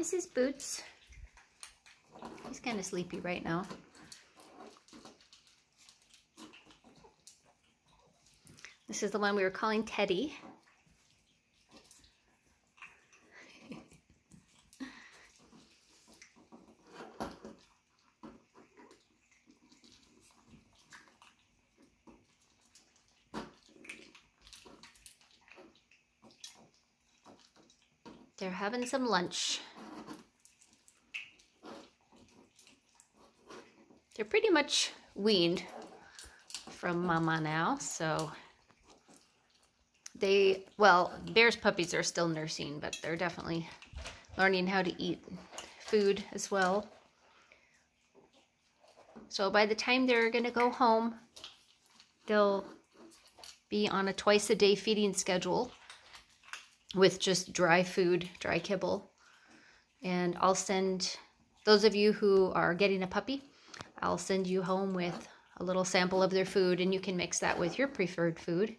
This is Boots. He's kind of sleepy right now. This is the one we were calling Teddy. They're having some lunch. They're pretty much weaned from Mama now, so well, Bear's puppies are still nursing, but they're definitely learning how to eat food as well. So by the time they're gonna go home, they'll be on a twice-a-day feeding schedule with just dry food, dry kibble. And I'll send those of you who are getting a puppy, I'll send you home with a little sample of their food, and you can mix that with your preferred food.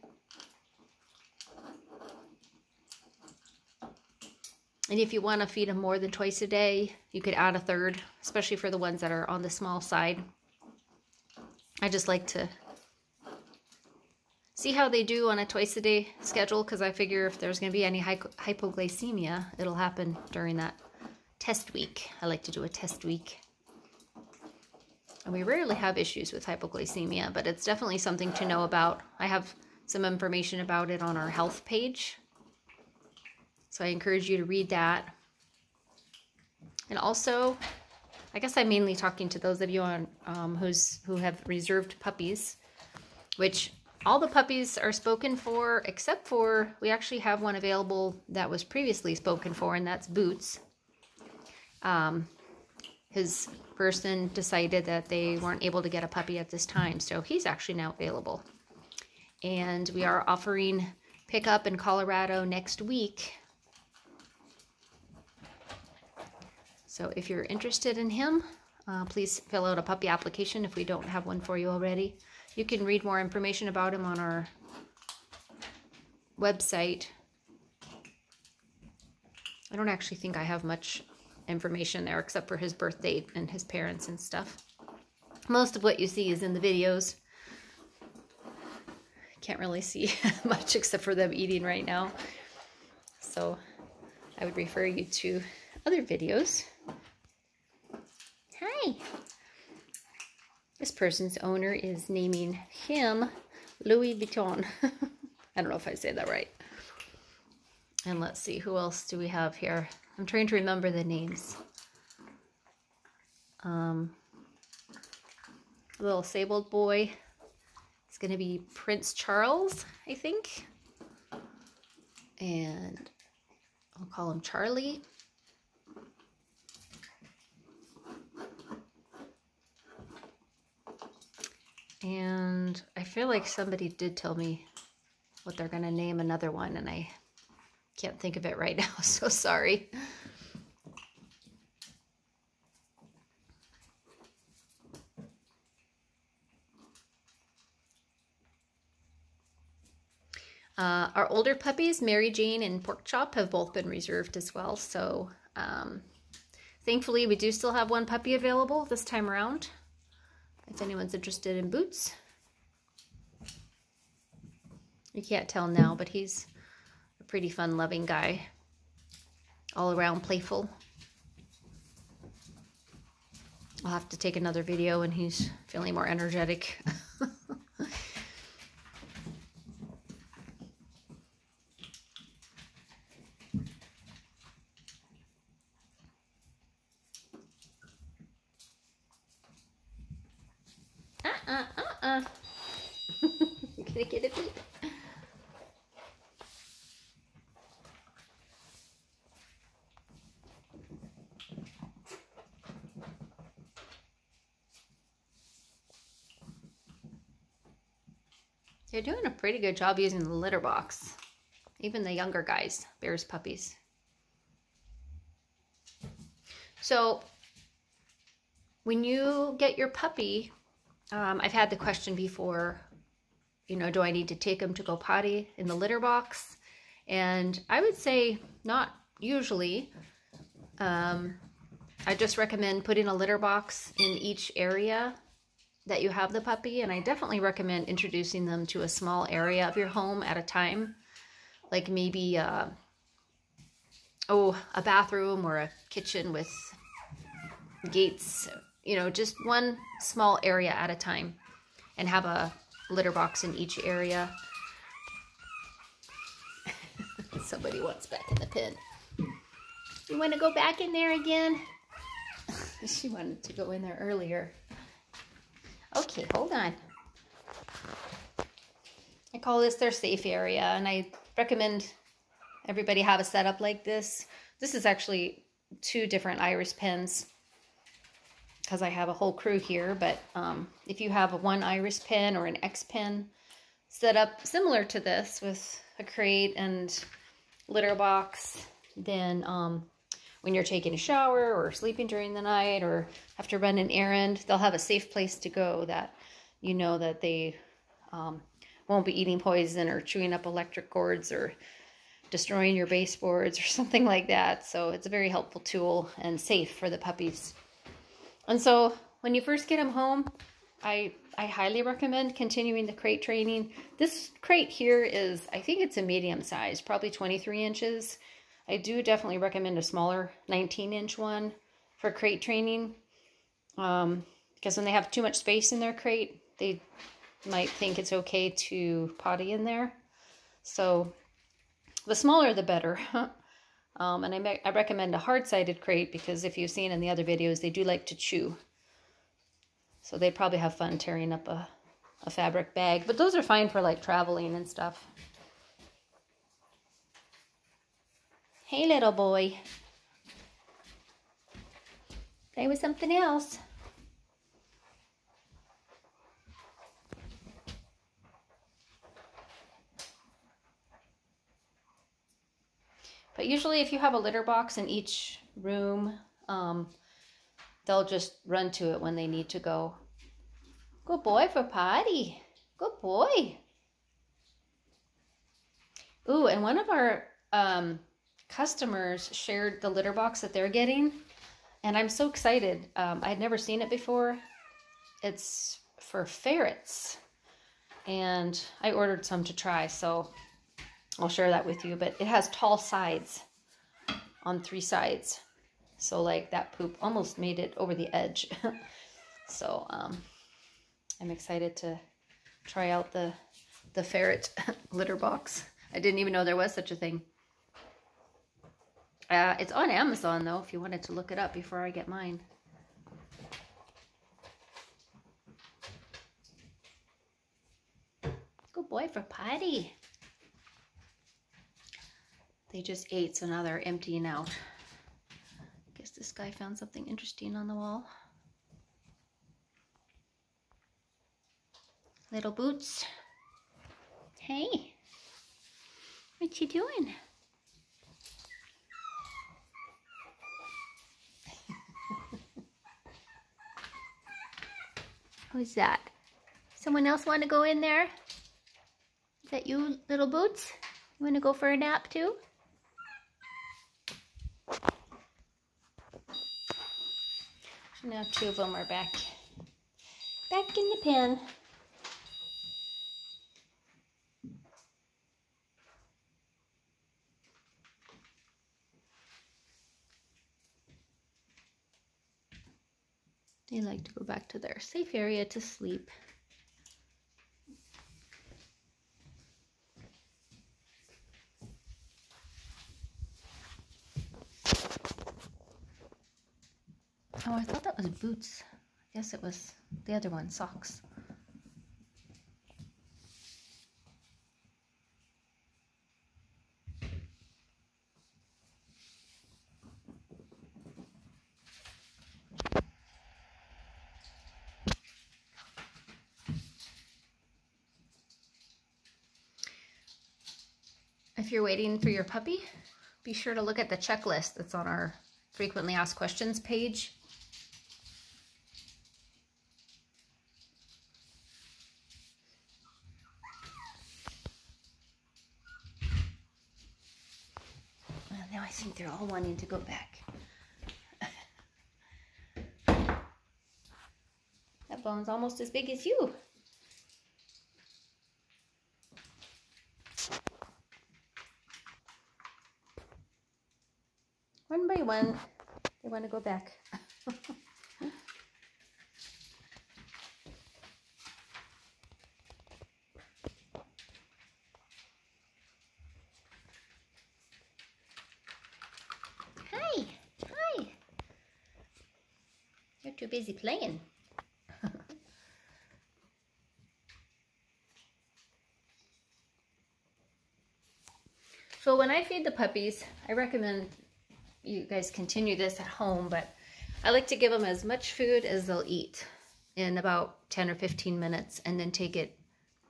And if you want to feed them more than twice a day, you could add a third, especially for the ones that are on the small side. I just like to see how they do on a twice-a-day schedule, because I figure if there's going to be any hypoglycemia, it'll happen during that test week. I like to do a test week. And we rarely have issues with hypoglycemia, but it's definitely something to know about. I have some information about it on our health page, so I encourage you to read that. And also, I guess I'm mainly talking to those of you on who have reserved puppies, which all the puppies are spoken for, except for, we actually have one available that was previously spoken for, and that's Boots. His person decided that they weren't able to get a puppy at this time, so he's actually now available. And we are offering pickup in Colorado next week. So if you're interested in him, please fill out a puppy application if we don't have one for you already. You can read more information about him on our website. I don't actually think I have much information there except for his birth date and his parents and stuff. Most of what you see is in the videos. Can't really see much except for them eating right now. So I would refer you to other videos. Hi! This person's owner is naming him Louis Vuitton. I don't know if I say that right. And let's see, who else do we have here? I'm trying to remember the names. A little sable boy. It's going to be Prince Charles, I think. And I'll call him Charlie. And I feel like somebody did tell me what they're going to name another one, and I can't think of it right now, so sorry. Our older puppies, Mary Jane and Pork Chop, have both been reserved as well. So thankfully, we do still have one puppy available this time around, if anyone's interested in Boots. You can't tell now, but he's a pretty fun, loving guy. All around playful. I'll have to take another video when he's feeling more energetic. You're gonna get a beat. They're doing a pretty good job using the litter box. Even the younger guys, Bear's puppies. So when you get your puppy, I've had the question before, you know, do I need to take them to go potty in the litter box? And I would say not usually. I just recommend putting a litter box in each area that you have the puppy, and I definitely recommend introducing them to a small area of your home at a time, like maybe a bathroom or a kitchen with gates, you know, just one small area at a time, and have a litter box in each area. Somebody wants back in the pen. You want to go back in there again? She wanted to go in there earlier. Okay, hold on. I call this their safe area, and I recommend everybody have a setup like this. This is actually 2 different iris pens because I have a whole crew here, but if you have a 1 iris pen or an X pen set up similar to this with a crate and litter box, then when you're taking a shower or sleeping during the night or have to run an errand, they'll have a safe place to go that you know that they won't be eating poison or chewing up electric cords or destroying your baseboards or something like that. So it's a very helpful tool and safe for the puppies. And so when you first get them home, I highly recommend continuing the crate training. This crate here is, I think it's a medium size, probably 23 inches. I do definitely recommend a smaller 19-inch one for crate training, because when they have too much space in their crate, they might think it's okay to potty in there. So the smaller the better. And I recommend a hard-sided crate because if you've seen in the other videos, they do like to chew. So they'd probably have fun tearing up a fabric bag. But those are fine for like traveling and stuff. Hey, little boy. Play with something else. But usually if you have a litter box in each room, they'll just run to it when they need to go. Good boy for potty. Good boy. Ooh, and one of our customers shared the litter box that they're getting, and I'm so excited. I had never seen it before. It's for ferrets, and I ordered some to try, so I'll share that with you. But it has tall sides on 3 sides, so like that poop almost made it over the edge. So I'm excited to try out the ferret litter box. I didn't even know there was such a thing. It's on Amazon, though, if you wanted to look it up before I get mine. Good boy for potty. They just ate, so now they're emptying out. Guess this guy found something interesting on the wall. Little Boots. Hey, what you doing? Who's that? Someone else want to go in there? Is that you, Little Boots? You want to go for a nap too? So now 2 of them are back in the pen. They like to go back to their safe area to sleep. Oh, I thought that was Boots. I guess it was the other one, Socks. If you're waiting for your puppy, be sure to look at the checklist that's on our frequently asked questions page. Now I think they're all wanting to go back. bone's almost as big as you. One by one, they want to go back. Hi, hi. You're too busy playing. So when I feed the puppies, I recommend you guys continue this at home, but I like to give them as much food as they'll eat in about 10 or 15 minutes and then take it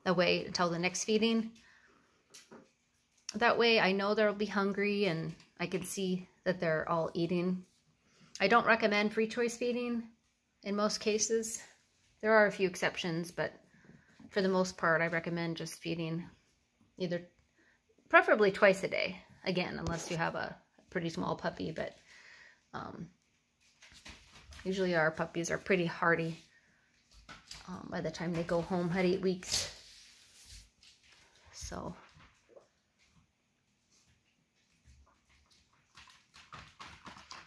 away until the next feeding. That way I know they'll be hungry and I can see that they're all eating. I don't recommend free choice feeding in most cases. There are a few exceptions, but for the most part I recommend just feeding either preferably twice a day, again, unless you have a pretty small puppy, but usually our puppies are pretty hardy by the time they go home at 8 weeks. So,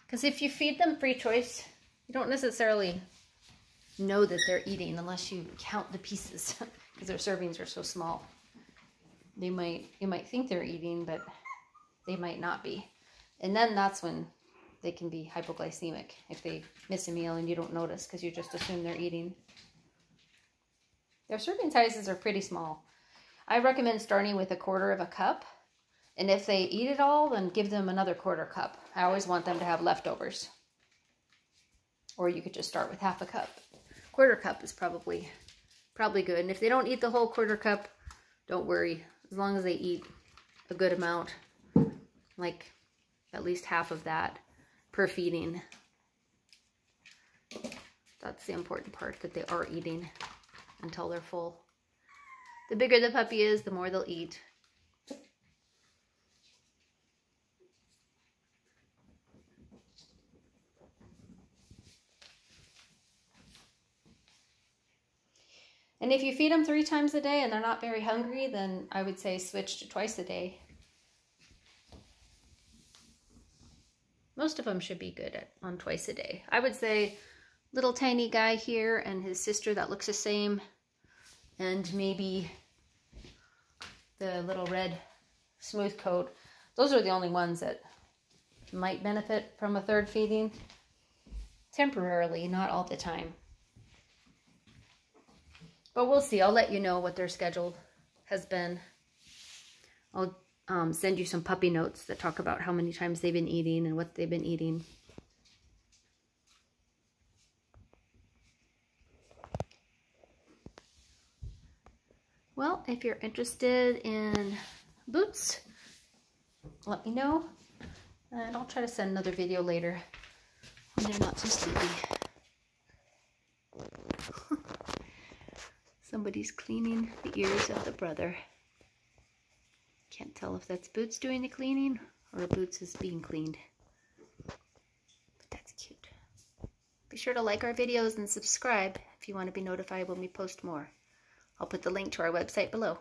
because if you feed them free choice, you don't necessarily know that they're eating unless you count the pieces because their servings are so small. You might think they're eating, but they might not be. And then that's when they can be hypoglycemic, if they miss a meal and you don't notice because you just assume they're eating. Their serving sizes are pretty small. I recommend starting with 1/4 cup. And if they eat it all, then give them another 1/4 cup. I always want them to have leftovers. Or you could just start with 1/2 cup. 1/4 cup is probably good. And if they don't eat the whole 1/4 cup, don't worry. As long as they eat a good amount, like at least half of that per feeding. That's the important part, that they are eating until they're full. The bigger the puppy is, the more they'll eat. And if you feed them 3 times a day and they're not very hungry, then I would say switch to twice a day. Most of them should be good on twice a day. I would say little tiny guy here and his sister that looks the same, and maybe the little red smooth coat. Those are the only ones that might benefit from a 3rd feeding. Temporarily, not all the time. But we'll see. I'll let you know what their schedule has been. I'll send you some puppy notes that talk about how many times they've been eating and what they've been eating. Well, if you're interested in boots, let me know. And I'll try to send another video later when they're not so sleepy. Somebody's cleaning the ears of the brother. Can't tell if that's Boots doing the cleaning or Boots is being cleaned. But that's cute. Be sure to like our videos and subscribe if you want to be notified when we post more. I'll put the link to our website below.